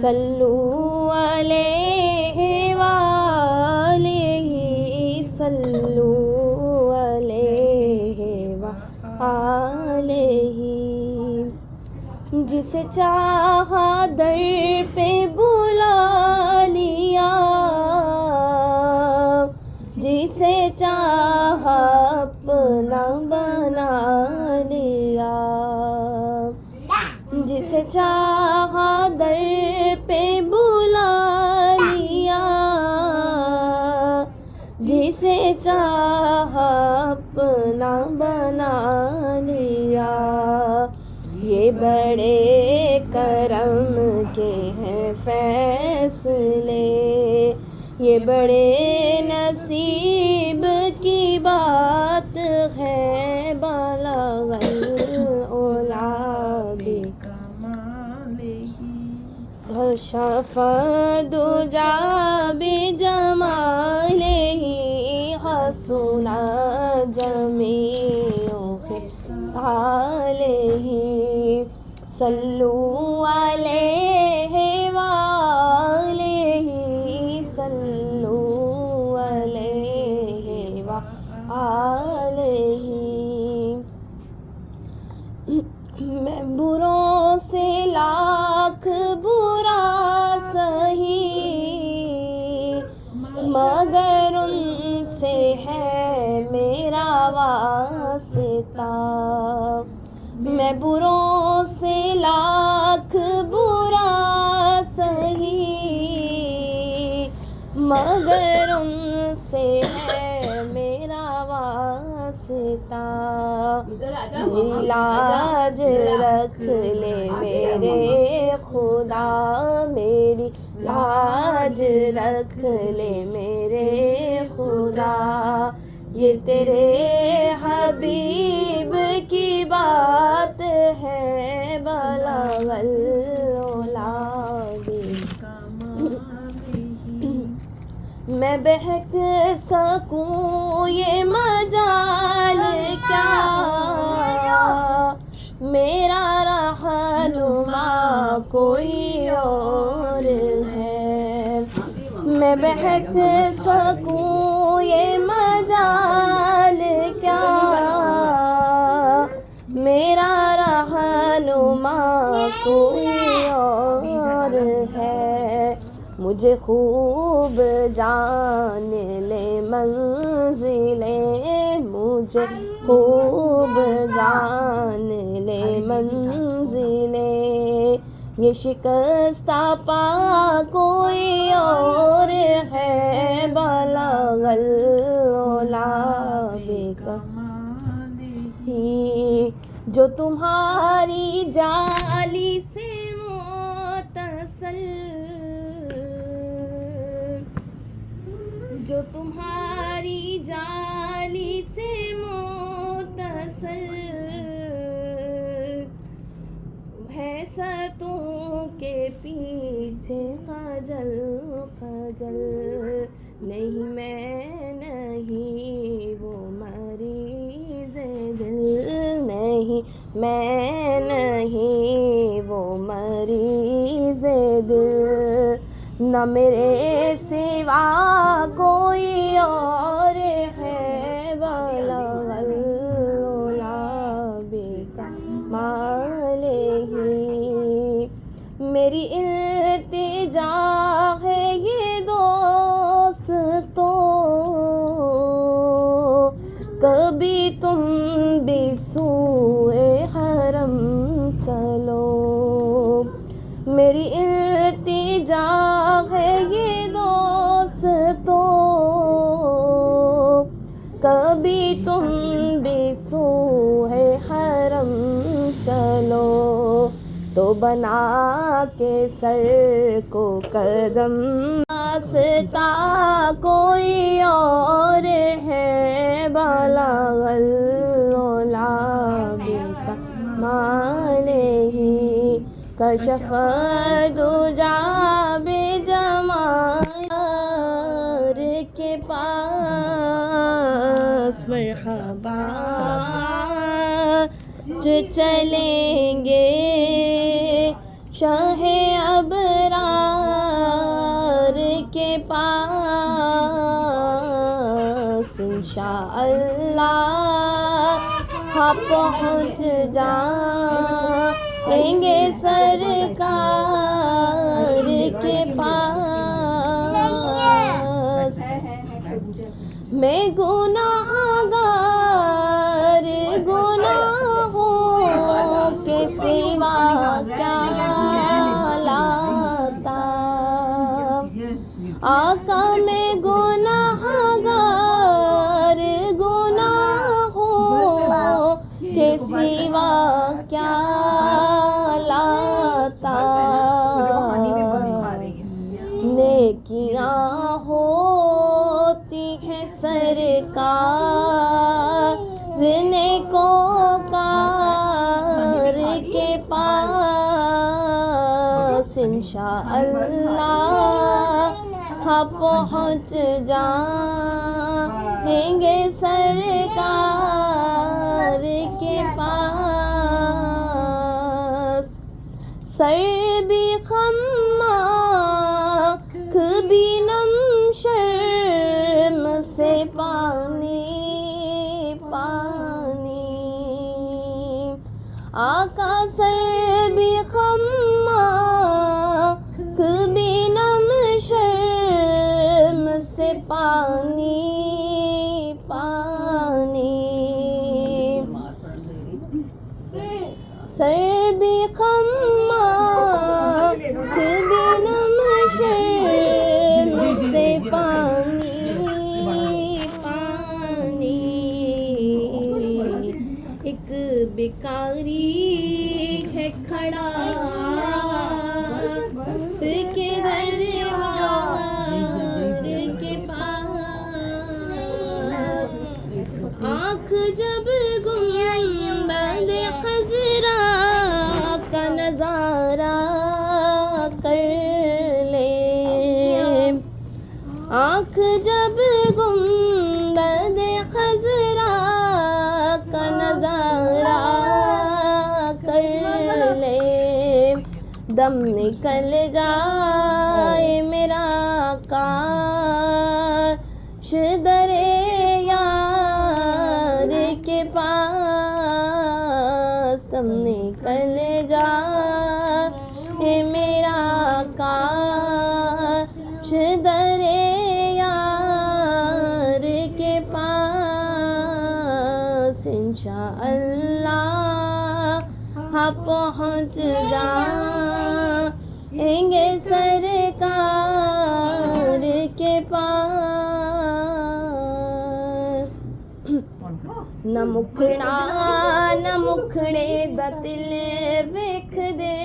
صلو علیہ وآلہ، صلو علیہ وآلہ۔ جسے چاہا در پہ بلا لیا، جسے چاہا اپنا بنا لیا، جسے چاہا در پہ بلا لیا، جسے چاہا اپنا بنا لیا۔ یہ بڑے کرم کے ہیں فیصلے، یہ بڑے نصیب کی بات ہے، بلغ العلا بکمالہ، کشف الدجی بجمالہ، حسن جمیع خصالہ۔ صلو علیہ وآلہ، صلو علیہ وآلہ۔ میں بروں سے لاکھ برا سہی، مگر ان سے ہے میرا واسطہ۔ میں بروں سے لاکھ برا سہی، مگر ان سے ہے میرا واسطہ۔ میری لاج رکھ لے میرے خدا، میری لاج رکھ لے میرے خدا، یہ تیرے حبیب کی بات ہے، بلغ العلا بکمالہ۔ میں بہک سکوں یہ مجال کیا، میرا رہنما کوئی اور ہے۔ میں بہک سکوں یہ مجال کیا، میرا رہنما کوئی اور ہے۔ مجھے خوب جان لے منزلیں، مجھے خوب جان لے منزلیں، یہ شکستہ پا کوئی اور ہے، بلغ العلا بکمالہ۔ جو تمہاری جالی سے متصل، جو تمہاری جالی سے متصل ہے، ستوں کے پیچھے خجل خجل، نہیں میں نہیں وہ مریض دل، نہیں میں نہیں وہ مریض دل، نہ میرے سوا کوئی اور ہے، بلغ العلا بکمالہ۔ میری التجا ہے یہ دوستو، کبھی تم بھی سوئے حرم چلو، میری التجا ہے یہ دوستو، کبھی تم بھی سوئے حرم چلو، تو بنا کے سر کو قدم، واسطہ کوئی اور ہے، بلغ العلا بکمالہ۔ کشف الدجی بجمالہ، کے پاس مرحبا جو چلیں گے، شاہ ابرار پہنچ جائیں گے سرکار کے پاس. میں گناہگار گناہوں کے سوا کیا لاتا. آقا میں گناہگار گناہوں کے سوا کیا لاتا. نیکیاں ہوتی ہیں سرکار نیکوکار کے پاس. انشاءاللہ پہنچ جائیں گے سرکار کے پاس. سر بھی خماک بھی نم شرم سے پانی پانی. آقا سر بھی خماک بھی نم شرم سے پانی پانی. سر بھی خماک بھی نم شرم سے پانی پانی. ایک بیکاری ہے کھڑا کے دربار کے پاس. آنکھ جب گنبد خضرا کا نظارہ کر لے. آنکھ جب گنبد خضرا کا نظارہ کر لے. دم نکل جائے میرا کاش درے یار کے پاس. دم نکل جائے میرا کاش درے یار کے پاس. انشاءاللہ پہنچ جائیں گے سرکار کے پاس. نہ مکھڑا نہ مکھڑے دا دل ویکھ دے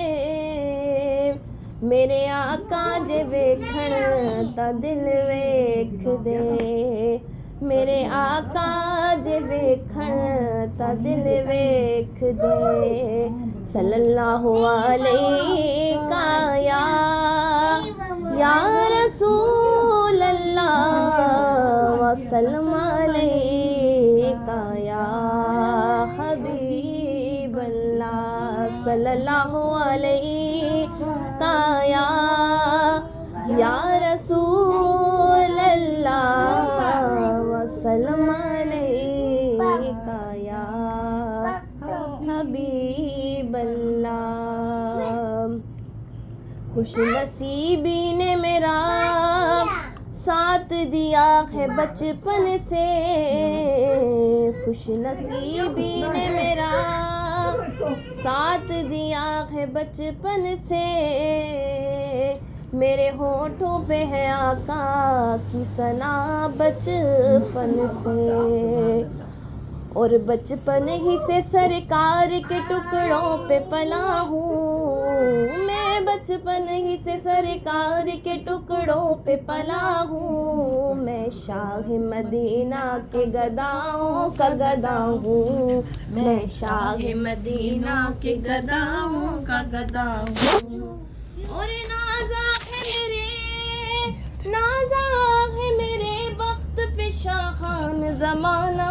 میرے آقا جے ویکھن تا دل ویکھ دے. میرے آقا جے ویکھن تا دل ویکھ دے. صلی اللہ علیہ یا رسول اللہ وسلم علیہ یا حبیب اللہ. صلی اللہ علیہ یا رسول اللہ وسلم علیہ یا حبیب اللہ. خوش نصیبی نے میرا ساتھ دیا ہے بچپن سے. خوش نصیبی نے میرا ساتھ دیا ہے بچپن سے. میرے ہونٹوں پہ ہے آقا کی ثنا بچپن سے. اور بچپن ہی سے سرکار کے ٹکڑوں پہ پلا ہوں. میں بچپن ہی سے سرکار کے ٹکڑوں پہ پلا ہوں. میں شاہ مدینہ کے گداؤں کا گدا ہوں. میں شاہ مدینہ کے گداؤں کا گدا ہوں. اور نازا ہے میرے وقت پہ شاہان زمانہ.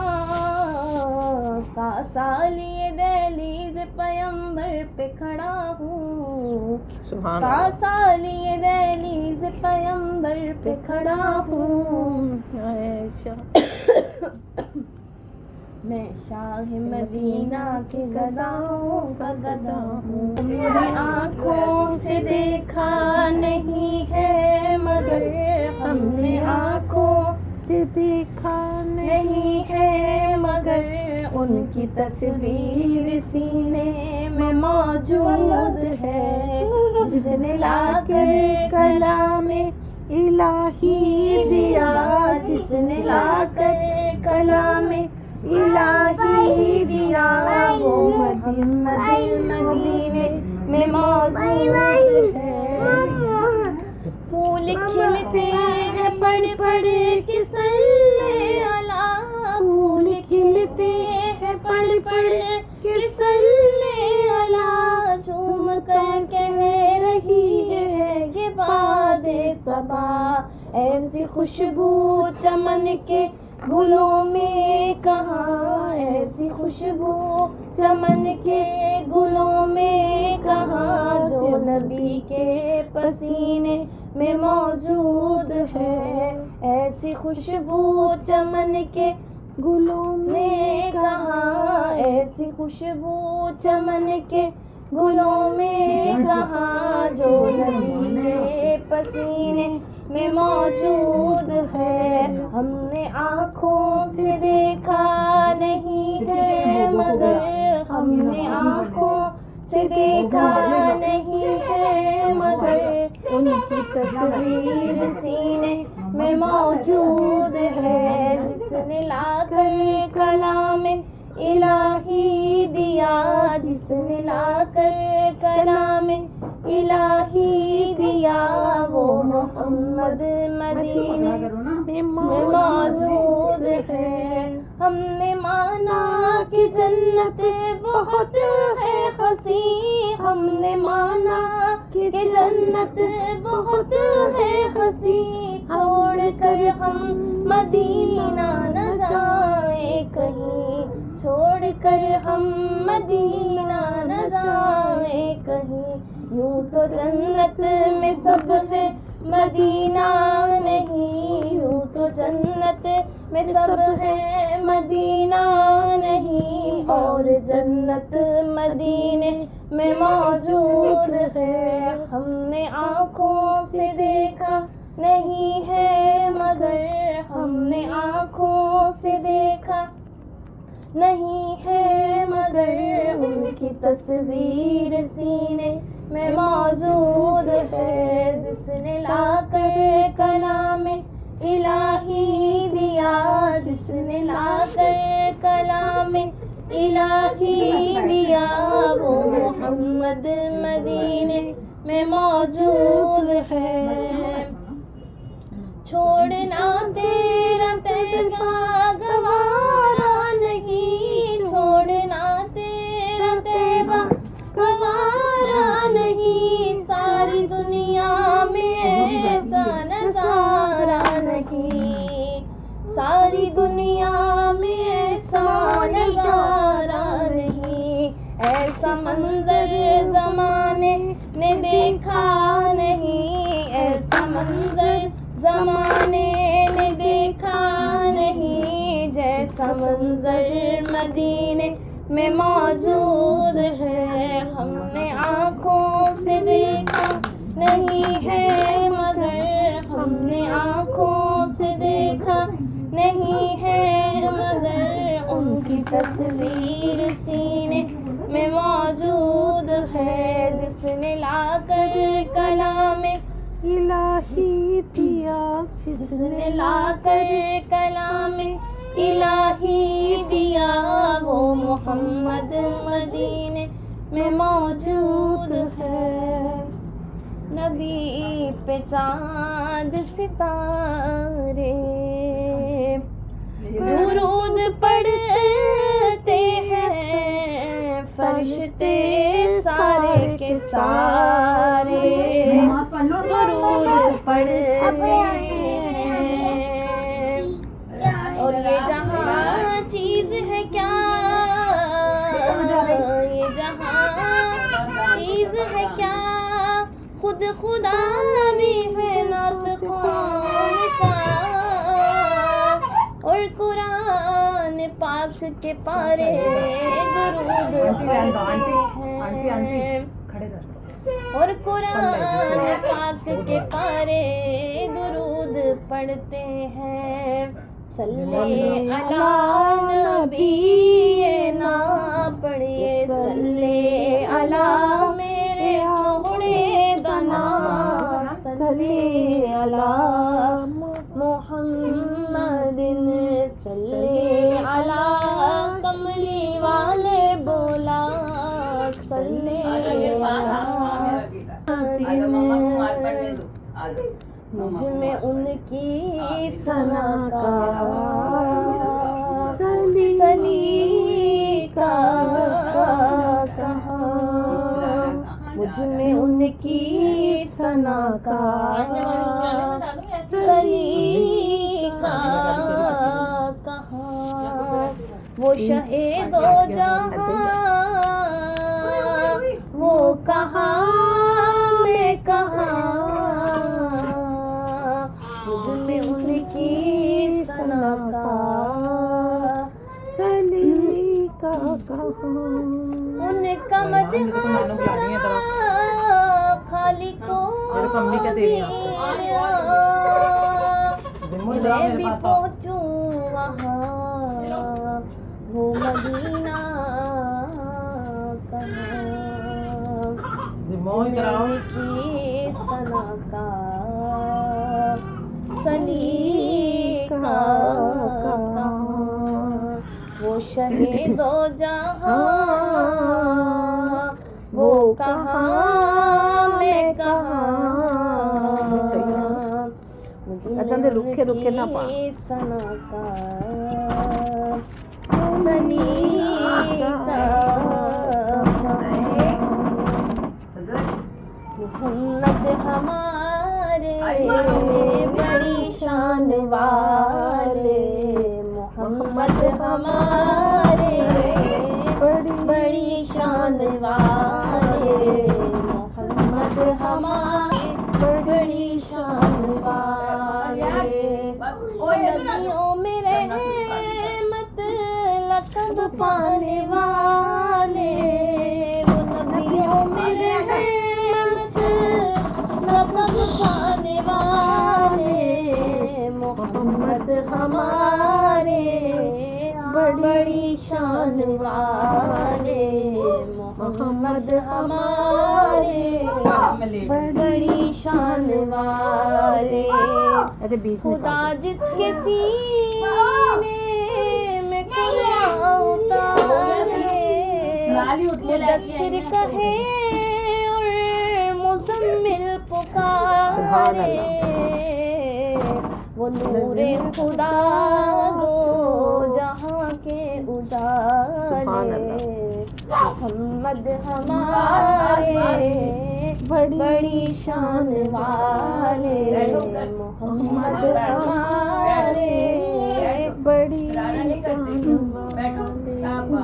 کا سالیے دہلیز پیمبر پہ کھڑا ہوں. کا سالیے دہلیز پیمبر پہ کھڑا ہوں. میں شاہ مدینہ کے گداؤں کا گدا ہوں. میری آنکھوں سے دیکھا نہیں ہے مگر ہم نے آنکھوں سے دیکھا نہیں ہے مگر ان کی تصویر سینے میں موجود ہے. جس نے لا کر کلام الہی دیا, جس نے لا کر کلام الہی دیا, وہ مدینے میں موجود ہے. پھول کھلتے ہیں پڑھ پڑھ کے صلی اللہ, پھول کھلتے ہیں پڑھ پڑھ کے صلی اللہ, جھوم کر کہہ رہی ہے یہ باد صبا. ایسی خوشبو چمن کے گلوں میں کہاں, ایسی خوشبو چمن کے گلوں میں کہاں, جو نبی کے پسینے میں موجود ہے. ایسی خوشبو چمن کے گلوں میں کہاں, ایسی خوشبو چمن کے گلوں میں کہاں, جو نبی کے پسینے میں موجود ہے. ہم نے آنکھوں سے دیکھا نہیں ہے مگر, ہم نے آنکھوں سے دیکھا نہیں ہے مگر ان کی تصویر سینے میں موجود ہے. جس نے لا کر کلام الہی دیا, جس نے لا کر کلام الہی دیا, وہ محمد مدینے میں موجود ہے. ہم نے مانا کہ جنت بہت ہے حسی, ہم نے مانا کہ جنت بہت ہے حسی, چھوڑ کر ہم مدینہ نہ جائیں کہیں, چھوڑ کر ہم مدینہ نہ جائیں کہیں. یوں تو جنت میں سب ہے مدینہ نہیں, یوں تو جنت میں سب ہے مدینہ نہیں, اور جنت مدینے میں موجود ہے. ہم نے آنکھوں سے دیکھا نہیں ہے مگر, ہم نے آنکھوں سے دیکھا نہیں ہے مگر ان کی تصویر سینے میں موجود ہے. جس نے لا کر کلام الہی دیا, جس نے لا کر کلام الہی دیا, وہ محمد مدینے میں موجود ہے. چھوڑنا تیرا طیبہ گوارا نہیں, چھوڑنا تیرا طیبہ گوارا نہیں, ساری دنیا میں ایسا نظارہ نہیں, ساری دنیا میں ایسا نظارہ نہیں. ایسا منظر زمانے نے دیکھا نہیں, ایسا منظر زمانے نے دیکھا نہیں, جیسا منظر مدینے میں موجود ہے. ہم نے آنکھوں سے دیکھا نہیں ہے مگر, ہم نے آنکھوں سے دیکھا نہیں ہے مگر ان کی تصویر سینے میں موجود ہے. جس نے لا کر کلام الہی دیا, جس نے لا کر کلام الہی دیا, وہ محمد مدینے میں موجود ہے. نبی پہ چاند ستارے درود پڑھتے ہیں, فرشتے سارے کے سارے درود پڑھتے ہیں. اور یہ جہاں چیز ہے کیا, یہ جہاں چیز ہے کیا, خود خدا بھی ہے نعت خوان کا, اور قرآن پاک کے پارے درود پڑھتے ہیں اور قرآن پاک کے پارے درود پڑھتے ہیں. صلی علی نبی نا پڑھیے صلی علی میرے سونے دنا صلی علی محمد صلی علی کملی والے بولا صلی علی. مجھ میں ان کی ثنا کا سلی کا کہاں مجھ میں ان کی ثنا کا سلی کا کہاں. وہ شہید و جہاں وہ کہاں میں کہاں مجھ میں ان کی ثنا کا سلی کا کہاں. ان کا مدح سرا خالق کو میں بھی پہنچوں وہاں وہ مدینہ کہاں جن کی ثنا کا سلی کا کہاں. وہ شہید و جہاں وہ کہاں میں کہاں رکھے ثنا کا سلی کا. محمد ہمارے بڑی شان والے محمد ہمارے بڑی شان والے محمد ہمارے بڑی شان والے. نبیوں میں رحمت لقب پانے والے وہ نبیوں میں رحمت لقب پانے والے محمد ہمارے بڑی شان والے محمد ہمارے بڑی شان والے. خدا جس کے سینے میں قرآن اتارے مدثر کہے اور مزمل پکارے وہ نور خدا دو جہاں کے اجالے محمد ہمارے بڑی شان والے محمد ہمارے بڑی شان والے.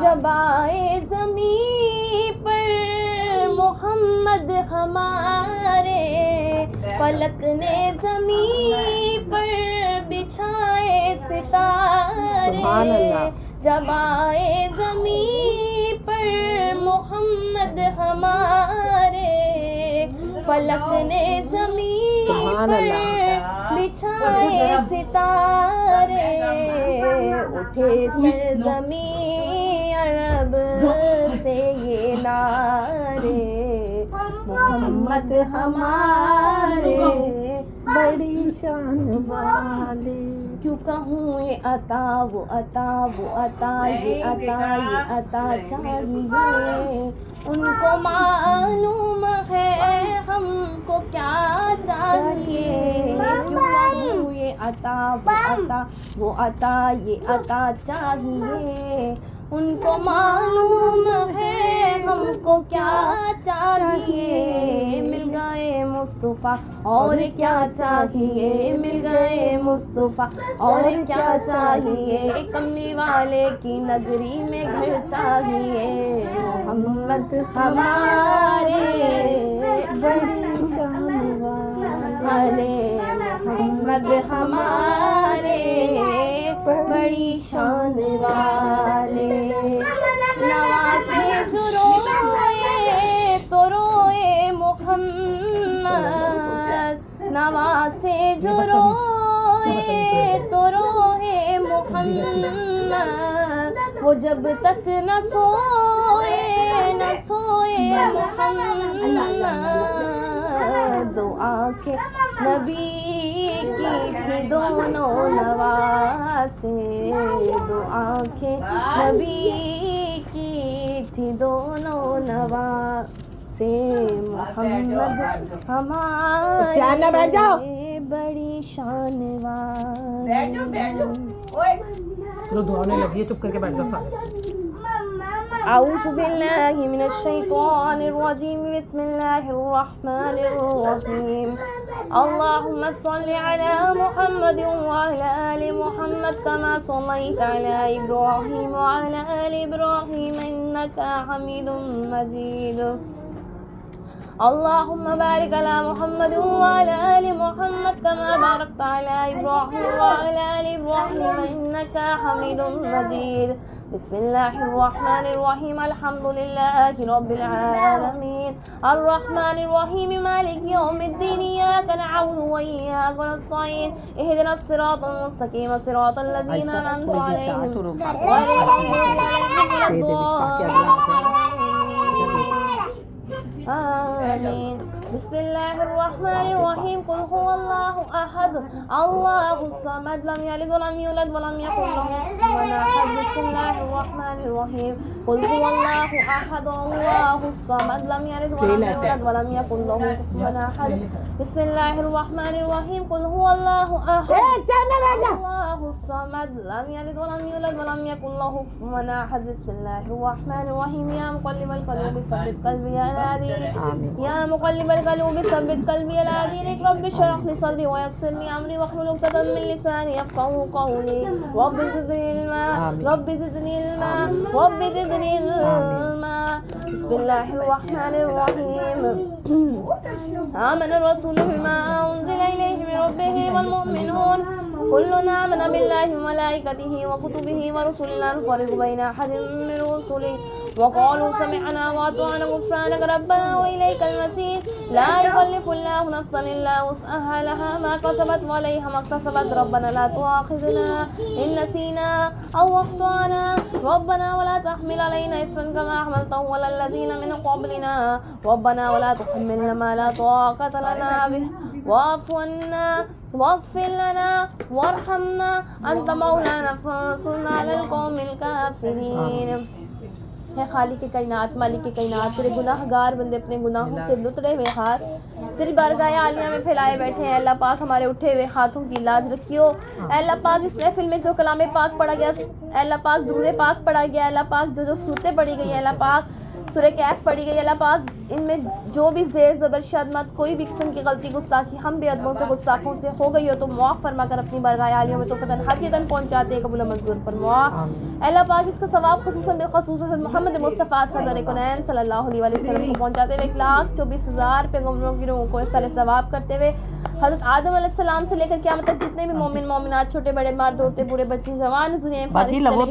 جب آئے زمین پر محمد ہمارے فلک نے زمین پر بچھائے ستارے. جب آئے زمین پر محمد ہمارے فلک نے زمین پر بچھائے ستارے. اٹھے سرزمین عرب سے یہ نعرے محمد ہمارے بڑی شان والے. کیوں کہوں یہ عطا وہ عطا وہ عطا یہ عطا یہ عطا چاہیے ان کو معلوم ہے ہم کو کیا چاہیے. کیوں کہوں یہ عطا وہ عطا یہ عطا چاہیے ان کو معلوم ہے ہم کو کیا چاہیے. مل گئے مصطفیٰ اور کیا چاہیے مل گئے مصطفیٰ اور کیا چاہیے. کملی والے کی نگری میں گھر چاہیے محمد ہمارے بڑی شان والے محمد ہمارے بڑی شان والے. نواسے جو روئے تو روئے محمد، وہ جب تک نہ سوئے محمد، دو آنکھیں نبی کی تھی دونوں نواسے، دو آنکھیں نبی کی تھی دونوں نواسے، محمد ہمارے بڑی شان والے۔ چلو دعا ہونے لگی ہے، چپ کر کے بیٹھ جاؤ سارے۔ اعوذ باللہ من الشیطان الرجیم، بسم اللہ الرحمن الرحیم، اللہم صل علی محمد وعلی آل محمد کما صلیت علی ابراہیم وعلی آل ابراہیم انک حمید مجید، اللہم بارک علی محمد وعلی آل محمد کما بارکت علی ابراہیم وعلی آل ابراہیم انک حمید مجید، بسم اللہ الرحمن الرحیم، الحمد للہ رب العالمین، الرحمن الرحیم، مالک یوم الدین، ایاک نعبد و ایاک نستعین، اہدنا الصراط المستقیم، صراط الذین انعمت علیہم غیر المغضوب علیہم ولا الضالین، آمین۔ بسم اللہ الرحمن الرحیم، قل هو اللہ احد اللہ الصمد، لم یلد ولم یولد ولم یکن له کفوا احد، بسم اللہ الرحمن الرحیم، قل هو اللہ احد اللہ الصمد، لم یلد ولم یولد ولم یکن له کفوا احد، بسم اللہ الرحمن الرحیم، قل هو اللہ احد اللہ الصمد، لم یلد ولم یولد ولم یکن له کفوا احد، بسم اللہ الرحمن الرحیم، یا مقلب القلوب ثبت قلبی علی دینک، یا مقلب القلوب ثبت قلبی علی دینک، رب اشرح لی صدری ویسر لی امری واحلل عقدۃ من لسانی یفقهوا قولی، رب زدنی علما رب زدنی علما رب زدنی علما، بسم اللہ الرحمن الرحیم، آمن الرسول بما انزل الیہ من ربہ والمؤمنون كل آمن بالله وملائكته وكتبه ورسله لا نفرق بين أحد من رسله وقالوا سمعنا وأطعنا غفرانك ربنا وإليك المصير، لا يكلف الله نفسا إلا وسعها لها ما كسبت وعليها ما اكتسبت، ربنا لا تؤاخذنا إن نسينا أو أخطأنا، ربنا ولا تحمل علينا إصرا كما حملته على الذين من قبلنا، ربنا ولا تحملنا ما لا طاقة لنا به واعف عنا واغفر لنا وارحمنا انت مولانا فانصرنا على القوم الكافرين۔ ہے خالق کائنات، مالک کائنات، تیرے گناہ گار بندے اپنے گناہوں سے لتڑے ہوئے ہاتھ تیری بارگاہ عالیہ میں پھیلائے بیٹھے ہیں، اللہ پاک ہمارے اٹھے ہوئے ہاتھوں کی لاج رکھیو، اے اللہ پاک اس محفل میں جو کلام پاک پڑھا گیا، اے اللہ پاک درود پاک پڑھا گیا، اللہ پاک جو صورتیں پڑھی گئی ہیں، اللہ پاک سورہ کہف پڑھی گئی، اللہ پاک ان میں جو بھی زیر زبر شدمت کوئی بھی قسم کی غلطی گستاخی ہم بے ادبوں سے گستاخوں سے ہو گئی ہو تو معاف فرما کر اپنی بارگاہ عالیہ میں تو فتن حقیقتاً پہنچاتے قبول منظور فرما، اللہ پاک اس کا ثواب خصوصاً محمد مصطفیٰ صلی اللہ علیہ وسلم کو پہنچاتے ہوئے 1,24,000 پیغمبروں کی روحوں کو صالح ثواب کرتے ہوئے حضرت آدم علیہ السلام سے لے کر قیامت تک جتنے بھی مومن مومنات چھوٹے بڑے مرد عورتیں بوڑھے بچے جوان دنیا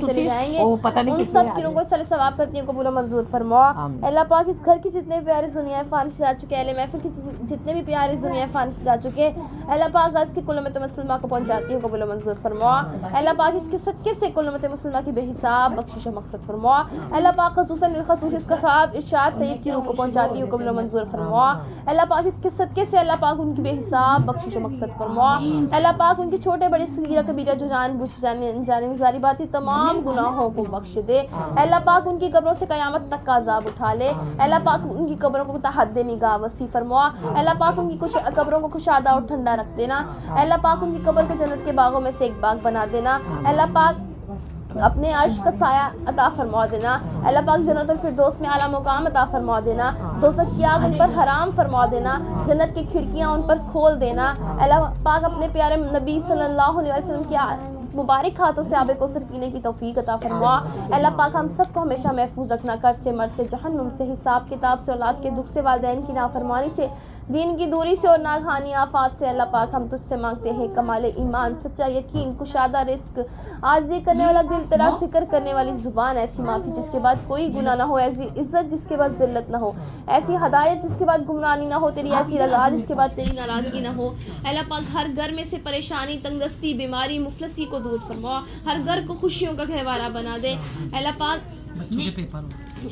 چلے جائیں گے ان سب کی روحوں کو صالح ثواب کرتی ہیں قبول منظور فرما، اللہ پاک اس گھر کی جتنے بھی پیارے دنیا فانی سے جا چکے، اہل محفل کی جتنے بھی پیارے دنیا فانی سے جا چکے، اللہ پاک اس کی کل امت مسلمہ کو پہنچاتی ہے قبول منظور فرما، اللہ پاک اس کے صدقے سے کل امت مسلمہ کی بے حساب بخشش و مغفرت فرما، اللہ پاک خصوصاً بالخصوص اس کا صاحب ارشاد سید کی روح کو پہنچاتی ہے قبول منظور فرما، اللہ پاک اس کے صدقے سے اللہ پاک ان کی بے حساب بخشش و مغفرت فرما، اللہ پاک ان کے چھوٹے بڑے صغیرہ کبیرہ جو جان بوجھ جانے ظاہری باتی تمام گناہوں کو بخش دے، اللہ پاک ان کی قبروں سے قیامت تک کا عذاب اٹھا لے، اللہ پاک ان کی قبروں کو تحد نگاہ وسیع فرما، اللہ پاک ان کی قبروں کو کشادہ اور ٹھنڈا رکھ دینا، اللہ پاک ان کی قبر کو جنت کے باغوں میں سے ایک باغ بنا دینا، اللہ پاک اپنے عرش کا سایہ عطا فرما دینا، اللہ پاک جنت الفردوس میں اعلیٰ مقام عطا فرما دینا، دوزخ کی آگ ان پر حرام فرما دینا، جنت کی کھڑکیاں ان پر کھول دینا، اللہ پاک اپنے پیارے نبی صلی اللہ علیہ وسلم کی مبارک ہاتھوں سے آب کوثر پینے کی توفیق عطا فرما، اللہ پاک ہم سب کو ہمیشہ محفوظ رکھنا، قرض سے مرض سے جہنم سے حساب کتاب سے اولاد کے دکھ سے والدین کی نافرمانی سے دین کی دوری سے اور ناگہانی آفات سے اللہ پاک ہم تجھ سے مانگتے ہیں کمال ایمان، سچا یقین، کشادہ رزق، عاجزی کرنے والا دل، تیرا ذکر کرنے والی زبان، ایسی معافی جس کے بعد کوئی گناہ نہ ہو، ایسی عزت جس کے بعد ذلت نہ ہو، ایسی ہدایت جس کے بعد گمراہی نہ ہو، تیری ایسی رضا جس کے بعد تیری ناراضگی نہ ہو۔ اللہ پاک ہر گھر میں سے پریشانی، تنگ دستی، بیماری، مفلسی کو دور فرما، ہر گھر کو خوشیوں کا گہوارہ بنا دے۔ اللہ پاک بچوں کے پیپر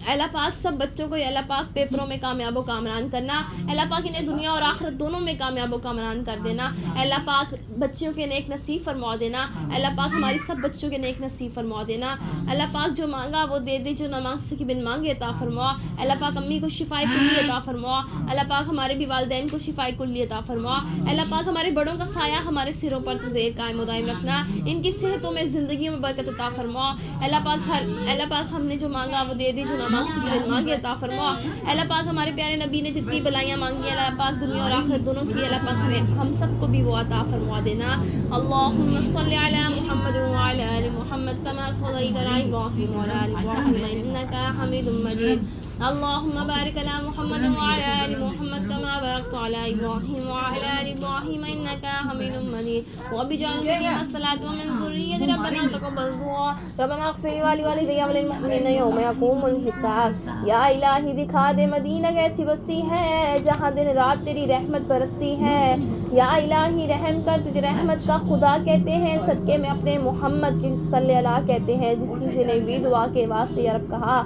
اللہ پاک سب بچوں کو اللہ پاک پیپروں میں کامیاب و کامران کرنا، اللہ پاک انہیں دنیا اور آخرت دونوں میں کامیاب و کامران کر دینا، اللہ پاک بچوں کے نیک نصیب فرما دینا، اللہ پاک ہماری سب بچوں کے نیک نصیب فرما دینا، اللہ پاک جو مانگا وہ دے دے، جو نہ مانگ سکی بن مانگے عطا فرما، اللہ پاک امی کو شفائے کلی عطا فرما، اللہ پاک ہمارے بھی والدین کو شفائے کلی عطا فرما، اللہ پاک ہمارے بڑوں کا سایہ ہمارے سروں پر دیر قائم و دائم رکھنا، ان کی صحتوں میں زندگیوں میں برکت عطا فرما، اللہ پاک ہم نے جو مانگا وہ دے دے، جو نہ مانگ سکی بن مانگے عطا فرما، اللہ پاک ہمارے پیارے نبی نے جتنی بلائیاں مانگی ہیں اللہ پاک دنیا اور آخرت دونوں کی اللہ پاک ہم سب کو بھی وہ عطا فرما دینا۔ اللہم صلی علی محمد وعلی آل محمد کما صلیت علی ابراہیم وعلی آل ابراہیم انک حمید مجید، اللہم بارک علی محمد وعلی آل محمد کما بارکت علی ابراہیم وعلی آل ابراہیم انک حمید مجید، رب اجعل مقیم الصلاۃ ومن ذریتی ربنا تقبل دعاء، ربنا اغفر ولوالدی وللمؤمنین یوم یقوم الحساب۔ یا الہی دکھا دے مدینہ کیسی بستی ہے جہاں دن رات تیری رحمت برستی ہے، یا الہی رحم کر، تجھے رحمت کا خدا کہتے ہیں، صدقے میں اپنے محمد کی صلی اللہ کہتے ہیں، جس کی جنبی دعا کے واسطے یا رب کہا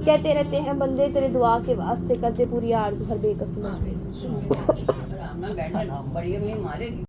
کہتے رہتے ہیں بندے تیرے دعا کے واسطے کرتے پوری عرض ہر بے قسم۔